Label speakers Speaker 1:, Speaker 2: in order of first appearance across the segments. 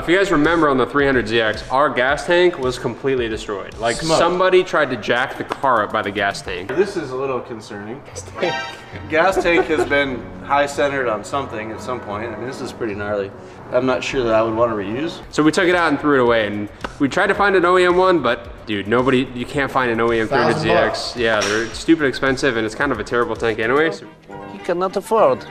Speaker 1: if you guys remember on the 300ZX, our gas tank was completely destroyed. Like somebody tried to jack the car up by the gas tank.
Speaker 2: This is a little concerning. Gas tank has been high centered on something at some point. I mean, this is pretty gnarly. I'm not sure that I would want to reuse.
Speaker 1: So we took it out and threw it away, and we tried to find an OEM one, but dude, you can't find an OEM 300ZX. Yeah, they're stupid expensive, and it's kind of a terrible tank anyway. So
Speaker 3: You cannot afford.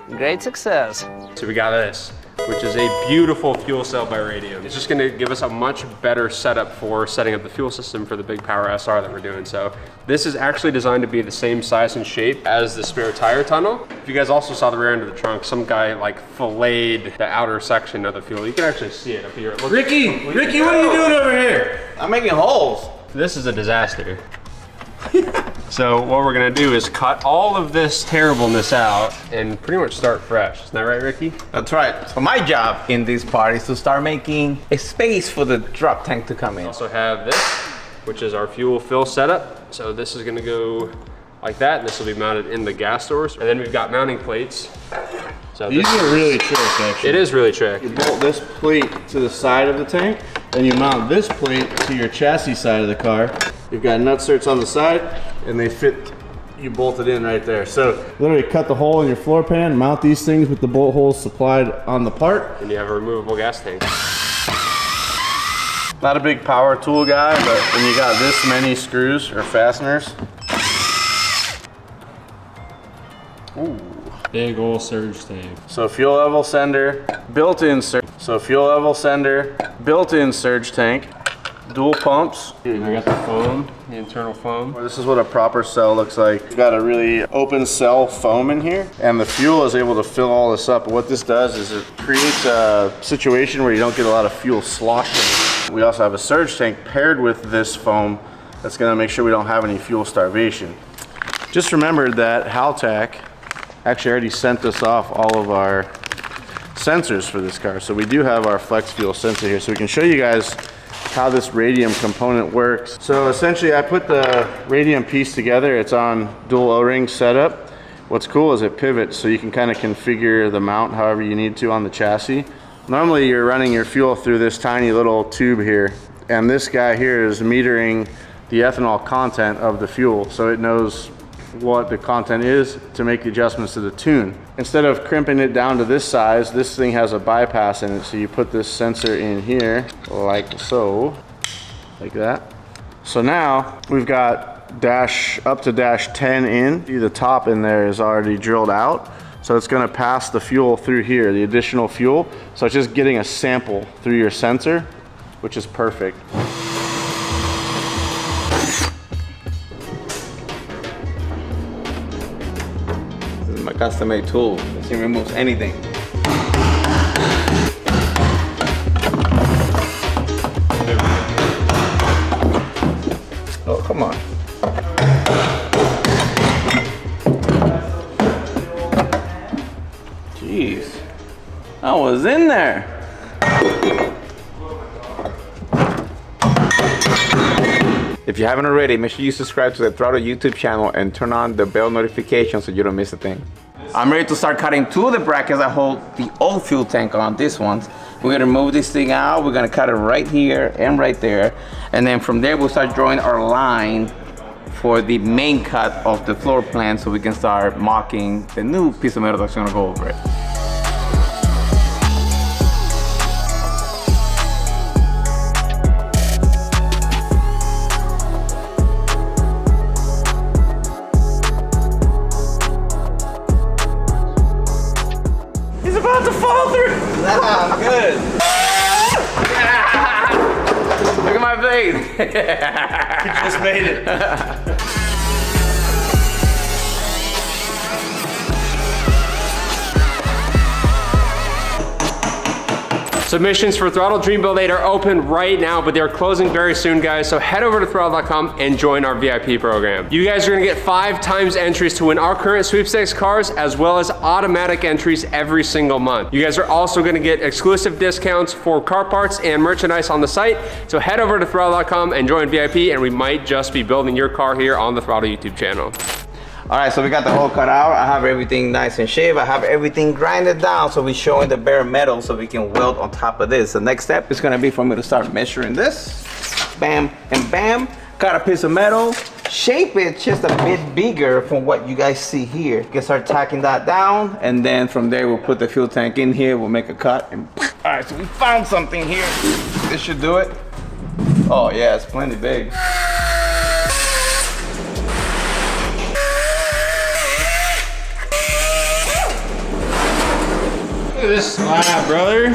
Speaker 3: Great success.
Speaker 1: So we got this, which is a beautiful fuel cell by Radium. It's just gonna give us a much better setup for setting up the fuel system for the big power SR that we're doing. So this is actually designed to be the same size and shape as the spare tire tunnel. If you guys also saw the rear end of the trunk, some guy like filleted the outer section of the fuel. You can actually see it up here.
Speaker 2: Ricky, what are you doing over here?
Speaker 3: I'm making holes.
Speaker 1: This is a disaster. So what we're gonna do is cut all of this terribleness out and pretty much start fresh. Isn't that right, Ricky?
Speaker 3: That's right. So my job in this part is to start making a space for the drop tank to come in.
Speaker 1: We also have this, which is our fuel fill setup. So this is gonna go like that, and this will be mounted in the gas doors. And then we've got mounting plates. So
Speaker 2: These are really trick, actually.
Speaker 1: It is really trick.
Speaker 2: You bolt this plate to the side of the tank, and you mount this plate to your chassis side of the car. You've got nutserts on the side, and they fit, you bolt it in right there. So literally cut the hole in your floor pan, mount these things with the bolt holes supplied on the part.
Speaker 1: And you have a removable gas tank.
Speaker 2: Not a big power tool guy, but when you got this many screws or fasteners. Ooh.
Speaker 1: Big old surge tank.
Speaker 2: So fuel level sender, built-in surge. So fuel level sender, built-in surge tank, dual pumps.
Speaker 1: I got the foam, the internal foam.
Speaker 2: This is what a proper cell looks like. You've got a really open cell foam in here, and the fuel is able to fill all this up. But what this does is it creates a situation where you don't get a lot of fuel sloshing. We also have a surge tank paired with this foam that's gonna make sure we don't have any fuel starvation. Just remembered that Haltech actually already sent us off all of our sensors for this car. So we do have our flex fuel sensor here, so we can show you guys how this Radium component works. So essentially I put the Radium piece together. It's on dual O-ring setup. What's cool is it pivots, so you can kind of configure the mount however you need to on the chassis. Normally you're running your fuel through this tiny little tube here, and this guy here is metering the ethanol content of the fuel, so it knows what the content is to make the adjustments to the tune. Instead of crimping it down to this size, this thing has a bypass in it, so you put this sensor in here like so, like that. So now we've got up to dash 10 in. See, the top in there is already drilled out, so it's going to pass the fuel through here, the additional fuel. So it's just getting a sample through your sensor, which is perfect.
Speaker 3: Custom-made tool. This thing removes anything. Oh, come on. Jeez. I was in there. If you haven't already, make sure you subscribe to the throtl YouTube channel and turn on the bell notification so you don't miss a thing. I'm ready to start cutting two of the brackets that hold the old fuel tank on. This one, we're gonna move this thing out. We're gonna cut it right here and right there. And then from there, we'll start drawing our line for the main cut of the floor plan so we can start mocking the new piece of metal that's gonna go over it. Nah, I'm good. Look at my blade.
Speaker 2: You just made it.
Speaker 1: Submissions for throtl Dream Build 8 are open right now, but they're closing very soon, guys. So head over to throtl.com and join our VIP program. You guys are gonna get 5 times entries to win our current sweepstakes cars, as well as automatic entries every single month. You guys are also gonna get exclusive discounts for car parts and merchandise on the site. So head over to throtl.com and join VIP, and we might just be building your car here on the Throtl YouTube channel.
Speaker 3: All right, so we got the hole cut out. I have everything nice and shaved. I have everything grinded down, so we're showing the bare metal so we can weld on top of this. The next step is gonna be for me to start measuring this. Bam and bam. Got a piece of metal, shape it just a bit bigger from what you guys see here. You can start tacking that down, and then from there we'll put the fuel tank in here, we'll make a cut, and all right, so we found something here. This should do it. Oh yeah, it's plenty big.
Speaker 1: Look at this slab, brother.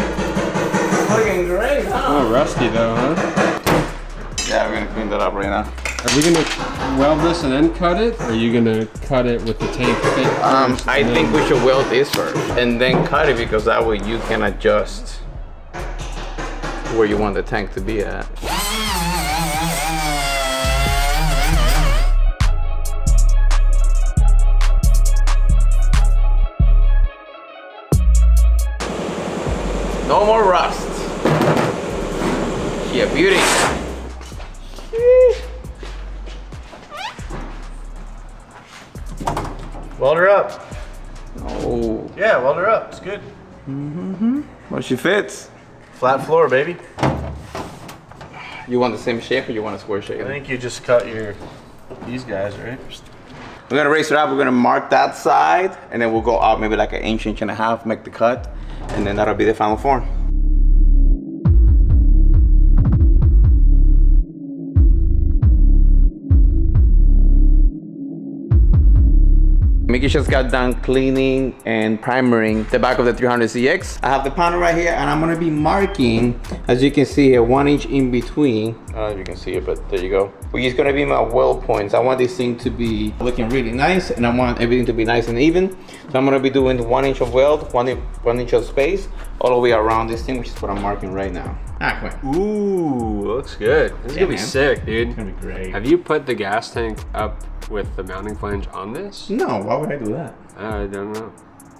Speaker 3: Looking great, huh?
Speaker 1: Oh, rusty though, huh?
Speaker 3: Yeah, we're gonna clean that up right now.
Speaker 1: Are we gonna weld this and then cut it? Or are you gonna cut it with the tank fit first?
Speaker 3: I think we should weld this first and then cut it, because that way you can adjust where you want the tank to be at. No more rust. Yeah, beauty.
Speaker 2: Weld her up.
Speaker 3: Oh.
Speaker 2: Yeah, weld her up. It's good.
Speaker 3: Well, she fits.
Speaker 2: Flat floor, baby.
Speaker 3: You want the same shape or you want a square shape?
Speaker 2: I think you just cut these guys, right?
Speaker 3: We're gonna raise it up. We're gonna mark that side, and then we'll go out maybe like an inch, inch and a half, make the cut, and then that'll be the final form. Mickey just got done cleaning and primering the back of the 300ZX. I have the panel right here, and I'm gonna be marking, as you can see here, 1 inch in between. I don't know if you can see it, but there you go. Which is gonna be my weld points. I want this thing to be looking really nice, and I want everything to be nice and even. So I'm gonna be doing 1 inch of weld, one inch of space, all the way around this thing, which is what I'm marking right now. Ah, come on.
Speaker 1: Ooh, looks good. This is gonna be
Speaker 3: man.
Speaker 1: sick, dude.
Speaker 2: It's gonna be great.
Speaker 1: Have you put the gas tank up with the mounting flange on this?
Speaker 3: No, why would I do that?
Speaker 1: I don't know.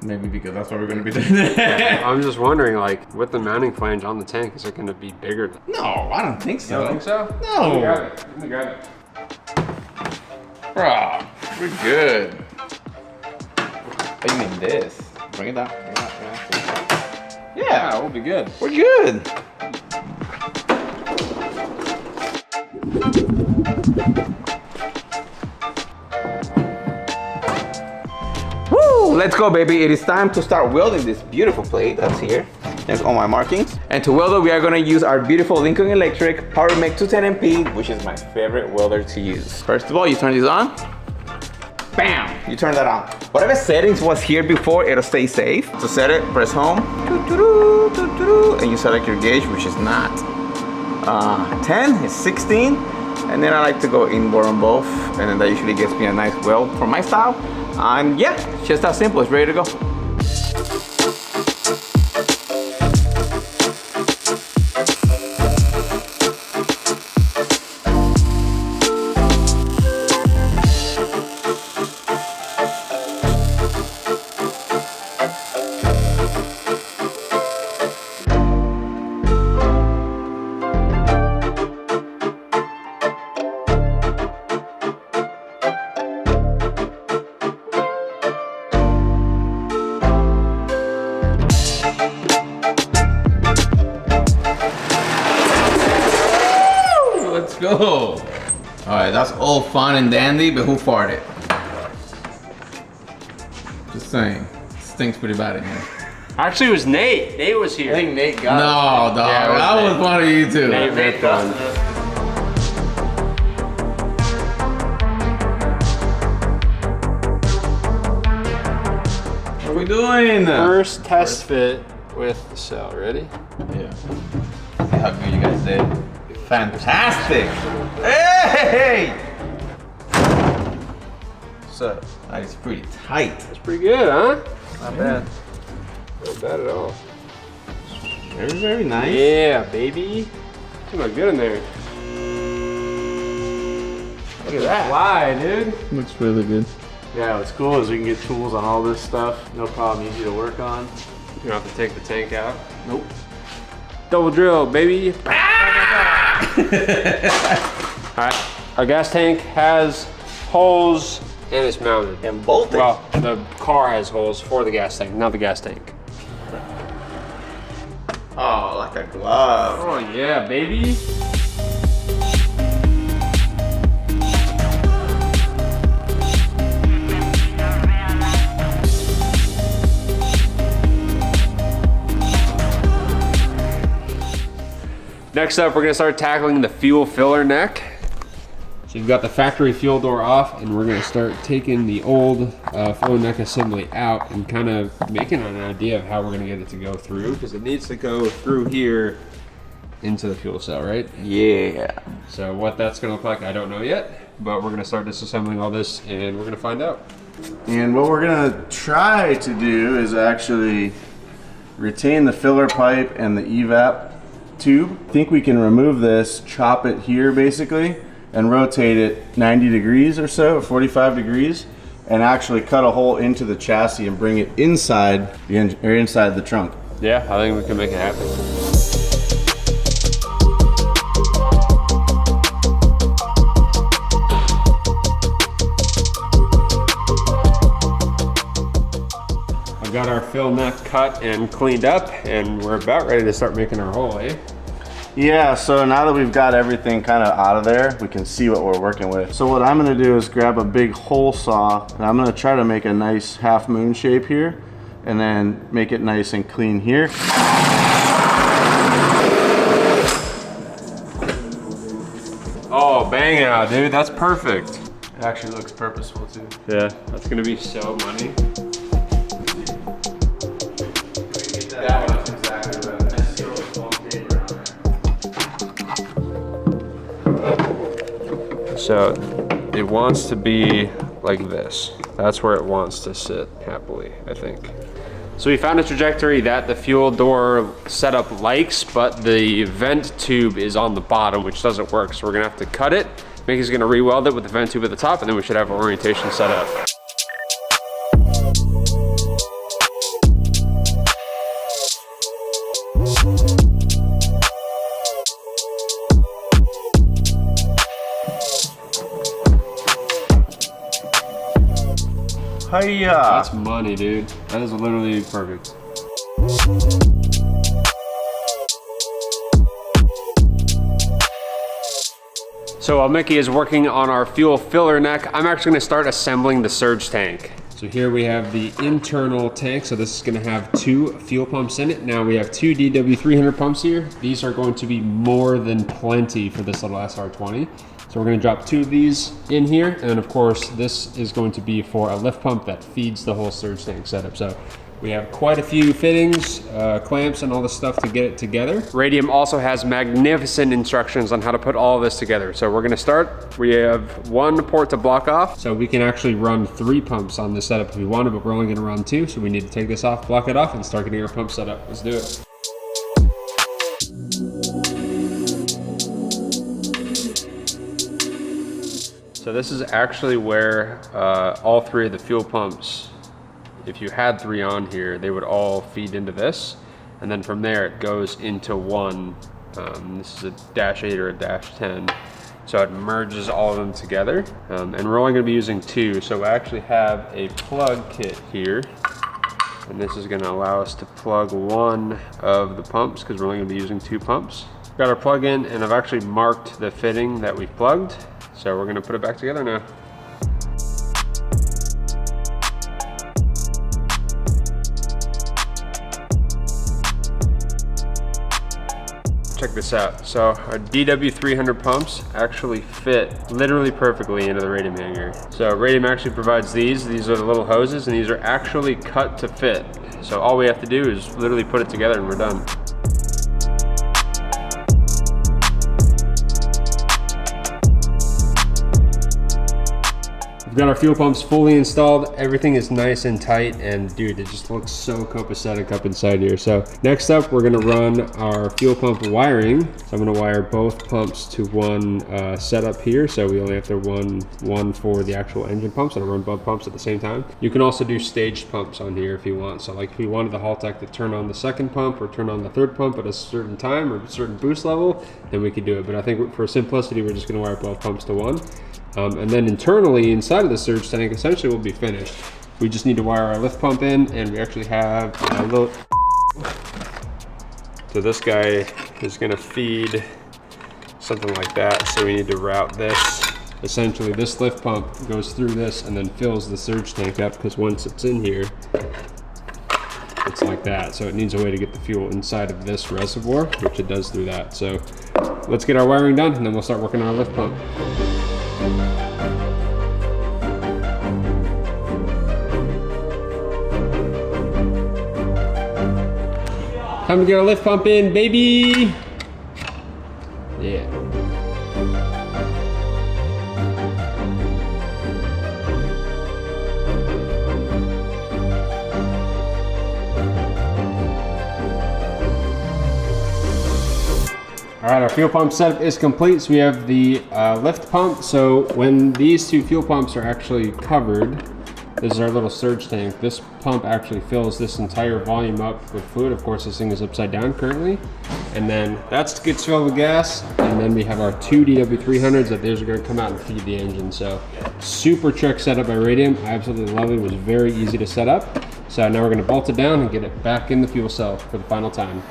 Speaker 3: Maybe because that's what we're gonna be doing.
Speaker 1: I'm just wondering, like, with the mounting flange on the tank, is it gonna be bigger?
Speaker 3: No, I don't think so.
Speaker 1: You don't think so?
Speaker 3: No.
Speaker 1: Let me grab it. Let me grab it.
Speaker 3: Bro, we're good. Oh, you mean this? Bring it down. Bring it down. Bring it down. Yeah,
Speaker 1: we'll be good.
Speaker 3: we're good. Woo! Let's go, baby. It is time to start welding this beautiful plate that's here. There's all my markings. And to weld it, we are gonna use our beautiful Lincoln Electric PowerMake 210MP, which is my favorite welder to use. First of all, you turn these on. Bam! You turn that on. Whatever settings was here before, it'll stay safe. To set it, press home. And you select your gauge, which is not 10, it's 16. And then I like to go inboard on both. And then that usually gets me a nice weld for my style. And yeah, it's just that simple, it's ready to go. Let's go. All right, that's all fun and dandy, but who farted? Just saying, it stinks pretty bad in here.
Speaker 1: Actually, it was Nate. Nate was here.
Speaker 2: I think Nate got
Speaker 3: No, dog,
Speaker 1: Yeah, it was
Speaker 3: that
Speaker 1: Nate.
Speaker 3: was one of you two.
Speaker 1: Nate ripped one.
Speaker 3: What are we doing?
Speaker 1: First test fit with the cell. Ready?
Speaker 3: Yeah. See how good you guys did. Fantastic. Hey! So, that is pretty tight.
Speaker 1: That's pretty good, huh?
Speaker 2: Not bad.
Speaker 1: Not bad at all.
Speaker 3: Very, very nice.
Speaker 1: Yeah, baby. You look good in there.
Speaker 3: Look at that.
Speaker 1: Why, dude?
Speaker 3: Looks really good.
Speaker 2: Yeah, what's cool is we can get tools on all this stuff. No problem, easy to work on.
Speaker 1: You don't have to take the tank out.
Speaker 2: Nope.
Speaker 1: Double drill, baby. Alright, our gas tank has holes And it's mounted.
Speaker 3: And bolted.
Speaker 1: Well, the car has holes for the gas tank, not the gas tank.
Speaker 3: Oh, like a glove.
Speaker 1: Oh yeah, baby. Next up, we're gonna start tackling the fuel filler neck. So you've got the factory fuel door off, and we're gonna start taking the old filler neck assembly out and kind of making an idea of how we're gonna get it to go through, because it needs to go through here into the fuel cell, right?
Speaker 3: Yeah.
Speaker 1: So what that's gonna look like, I don't know yet, but we're gonna start disassembling all this and we're gonna find out.
Speaker 2: And what we're gonna try to do is actually retain the filler pipe and the evap tube. I think we can remove this, chop it here basically, and rotate it 90 degrees or so, 45 degrees, and actually cut a hole into the chassis and bring it inside the engine, or inside the trunk.
Speaker 1: Yeah, I think we can make it happen. Got our fill neck cut and cleaned up, and we're about ready to start making our hole, eh?
Speaker 2: Yeah, so now that we've got everything kind of out of there, we can see what we're working with. So what I'm gonna do is grab a big hole saw, and I'm gonna try to make a nice half moon shape here, and then make it nice and clean here.
Speaker 1: Oh, bang out, dude, that's perfect.
Speaker 2: It actually looks purposeful too.
Speaker 1: Yeah, that's gonna be so money.
Speaker 2: That's exactly what
Speaker 1: So it wants to be like this. That's where it wants to sit happily, I think. So we found a trajectory that the fuel door setup likes, but the vent tube is on the bottom, which doesn't work. So we're gonna have to cut it. Mickey's gonna re-weld it with the vent tube at the top, and then we should have our orientation set up.
Speaker 2: Hiya!
Speaker 1: That's money, dude. That is literally perfect. So while Mickey is working on our fuel filler neck, I'm actually gonna start assembling the surge tank. So here we have the internal tank. So this is gonna have 2 fuel pumps in it. Now we have 2 DW300 pumps here. These are going to be more than plenty for this little SR20. So we're gonna drop 2 of these in here. And then of course, this is going to be for a lift pump that feeds the whole surge tank setup. So we have quite a few fittings, clamps, and all this stuff to get it together. Radium also has magnificent instructions on how to put all of this together. So we're gonna start. We have 1 port to block off. So we can actually run 3 pumps on this setup if we wanted, but we're only gonna run 2. So we need to take this off, block it off, and start getting our pump set up. Let's do it. So this is actually where all 3 of the fuel pumps, if you had 3 on here, they would all feed into this. And then from there, it goes into one. This is a -8 or a -10. So it merges all of them together. And we're only gonna be using 2. So we actually have a plug kit here. And this is gonna allow us to plug 1 of the pumps because we're only gonna be using 2 pumps. Got our plug in, and I've actually marked the fitting that we've plugged. So we're gonna put it back together now. Check this out. So our DW300 pumps actually fit literally perfectly into the Radium hanger. So Radium actually provides these. These are the little hoses, and these are actually cut to fit. So all we have to do is literally put it together and we're done. We've got our fuel pumps fully installed. Everything is nice and tight, and dude, it just looks so copacetic up inside here. So next up, we're gonna run our fuel pump wiring. So I'm gonna wire both pumps to one setup here. So we only have to run one for the actual engine pumps, and I'll run both pumps at the same time. You can also do staged pumps on here if you want. So like if we wanted the Haltech to turn on the second pump or turn on the third pump at a certain time or a certain boost level, then we could do it. But I think for simplicity, we're just gonna wire both pumps to one. And then internally, inside of the surge tank, essentially we'll be finished. We just need to wire our lift pump in, and we actually have a little... So this guy is gonna feed something like that, so we need to route this. Essentially, this lift pump goes through this and then fills the surge tank up, because once it's in here, it's like that. So it needs a way to get the fuel inside of this reservoir, which it does through that. So let's get our wiring done, and then we'll start working on our lift pump. Time to get our lift pump in, baby! Yeah. All right, our fuel pump setup is complete. So we have the lift pump. So when these two fuel pumps are actually covered, this is our little surge tank. This pump actually fills this entire volume up with fluid. Of course, this thing is upside down currently. And then that gets filled with gas. And then we have our two DW300s that those are gonna come out and feed the engine. So super trick setup by Radium. I absolutely love it. It was very easy to set up. So now we're gonna bolt it down and get it back in the fuel cell for the final time.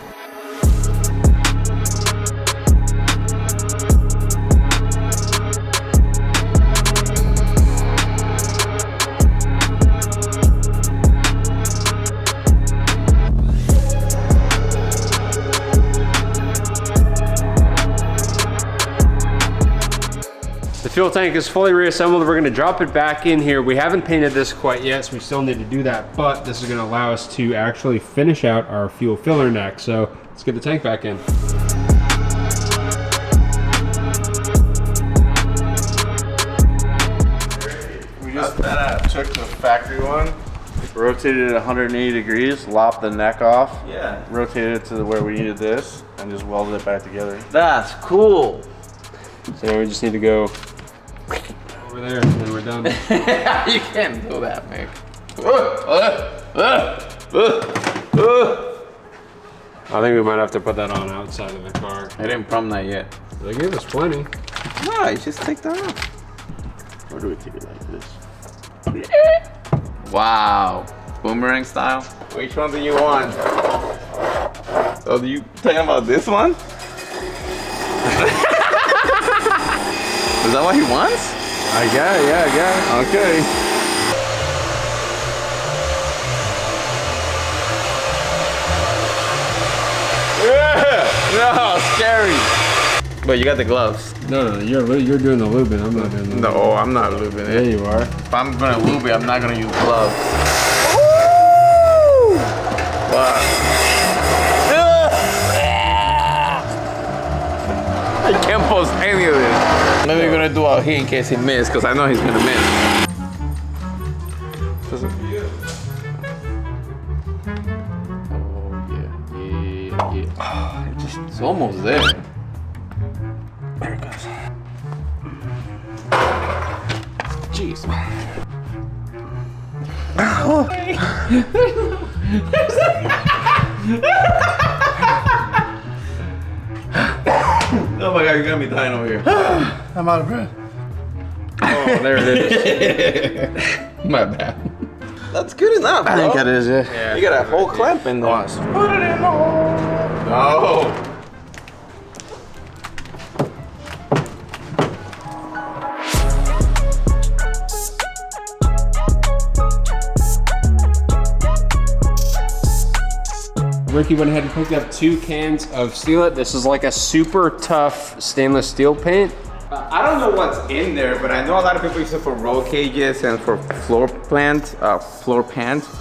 Speaker 1: The fuel tank is fully reassembled. We're gonna drop it back in here. We haven't painted this quite yet, so we still need to do that, but this is gonna allow us to actually finish out our fuel filler neck. So let's get the tank back in.
Speaker 2: We just took the factory one, rotated it 180 degrees, lopped the neck off, rotated it to where we needed this, and just welded it back together.
Speaker 3: That's cool.
Speaker 1: So now we just need to go over there and then we're done.
Speaker 3: You can't do that, man.
Speaker 1: I think we might have to put that on outside of the car.
Speaker 3: I didn't prom that yet.
Speaker 1: They gave us plenty.
Speaker 3: No, you just take that off.
Speaker 2: Or do we take it like this?
Speaker 3: Wow. Boomerang style? Which one do you want? Oh, do you talking about this one? Is that what he wants?
Speaker 2: I got it, yeah, I got it.
Speaker 3: Okay. Yeah! No, scary. But you got the gloves.
Speaker 1: No, you're doing the lubing. I'm not doing the lubing.
Speaker 3: No, I'm not lubing
Speaker 1: There
Speaker 3: it.
Speaker 1: you are.
Speaker 3: If I'm gonna lube it, I'm not gonna use gloves. Woo! Wow. I can't post any of this. Maybe we're gonna do out here in case he missed, because I know he's gonna miss. Oh, yeah. It's almost there. There it goes. Jeez. Oh my God, you're gonna be dying over here.
Speaker 2: I'm out of breath.
Speaker 1: Oh, there it is.
Speaker 3: My bad. That's good enough, bro.
Speaker 2: I think that is it.
Speaker 3: You got a whole clamp in there.
Speaker 2: Awesome.
Speaker 3: Put it in the hole. No.
Speaker 1: Ricky went ahead and picked up 2 cans of Seal It. This is like a super tough stainless steel paint.
Speaker 3: I don't know what's in there, but I know a lot of people use it for roll cages and for floor pans,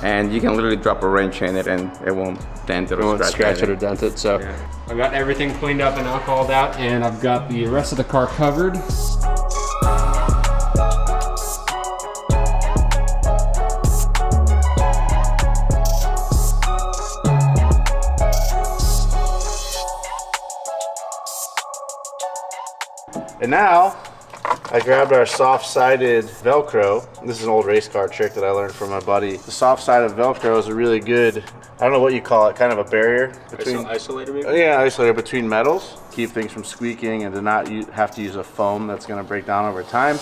Speaker 3: and you can literally drop a wrench in it and it won't dent it or
Speaker 1: Scratch it or dent it. So yeah. I got everything cleaned up and alcoholed out, and I've got the rest of the car covered.
Speaker 2: And now, I grabbed our soft-sided Velcro. This is an old race car trick that I learned from my buddy. The soft-sided Velcro is a really good, I don't know what you call it, kind of a barrier between...
Speaker 1: Isolator maybe?
Speaker 2: Yeah, isolator between metals. Keep things from squeaking and to not have to use a foam that's gonna break down over time.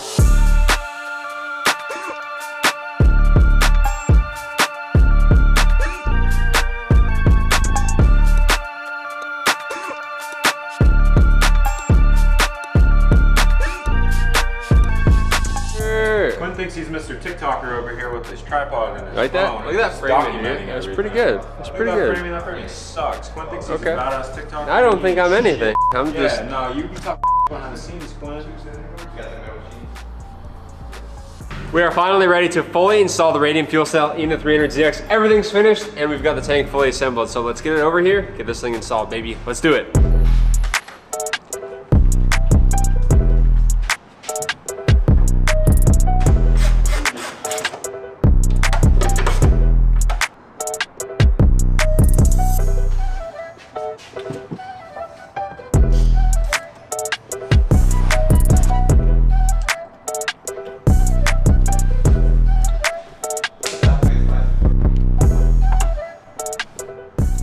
Speaker 4: Quinn thinks he's Mr. TikToker over here with his tripod and his
Speaker 1: Like that?
Speaker 4: phone.
Speaker 1: Look at that framing,
Speaker 4: Documenting
Speaker 1: dude. That's
Speaker 4: everything.
Speaker 1: pretty good. That's pretty good.
Speaker 4: That framing sucks. Quinn thinks he's
Speaker 1: Okay.
Speaker 4: a badass TikToker.
Speaker 1: I don't think I'm anything. I'm just...
Speaker 4: Yeah, no, you be talking behind the scenes, Quinn.
Speaker 1: We are finally ready to fully install the Radium fuel cell in the 300ZX. Everything's finished and we've got the tank fully assembled. So let's get it over here, get this thing installed, baby. Let's do it.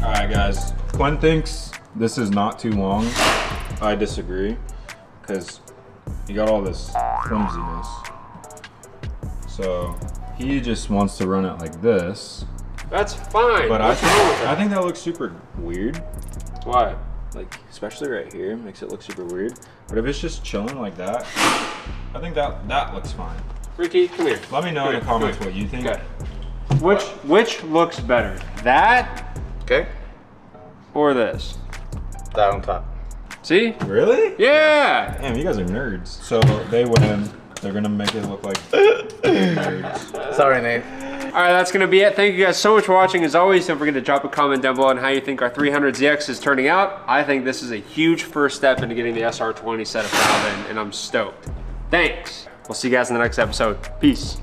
Speaker 4: Alright guys, Quinn thinks this is not too long. I disagree, because you got all this flimsiness. So he just wants to run it like this.
Speaker 1: That's fine.
Speaker 4: But
Speaker 1: What's wrong with
Speaker 4: I think that looks super weird.
Speaker 1: that? Why?
Speaker 4: Like, especially right here, makes it look super weird. But if it's just chilling like that, I think that looks fine.
Speaker 1: Ricky, come here.
Speaker 4: Let me know in the comments what you think.
Speaker 1: Okay. Which looks better? That
Speaker 3: Okay.
Speaker 1: or this?
Speaker 3: That on top.
Speaker 1: See?
Speaker 4: Really?
Speaker 1: Yeah!
Speaker 4: Damn, you guys are nerds. So they win. They're gonna make it look like nerds.
Speaker 3: Sorry, Nate.
Speaker 1: All right, that's gonna be it. Thank you guys so much for watching. As always, don't forget to drop a comment down below on how you think our 300ZX is turning out. I think this is a huge first step into getting the SR20 set of dialed in, and I'm stoked. Thanks. We'll see you guys in the next episode. Peace.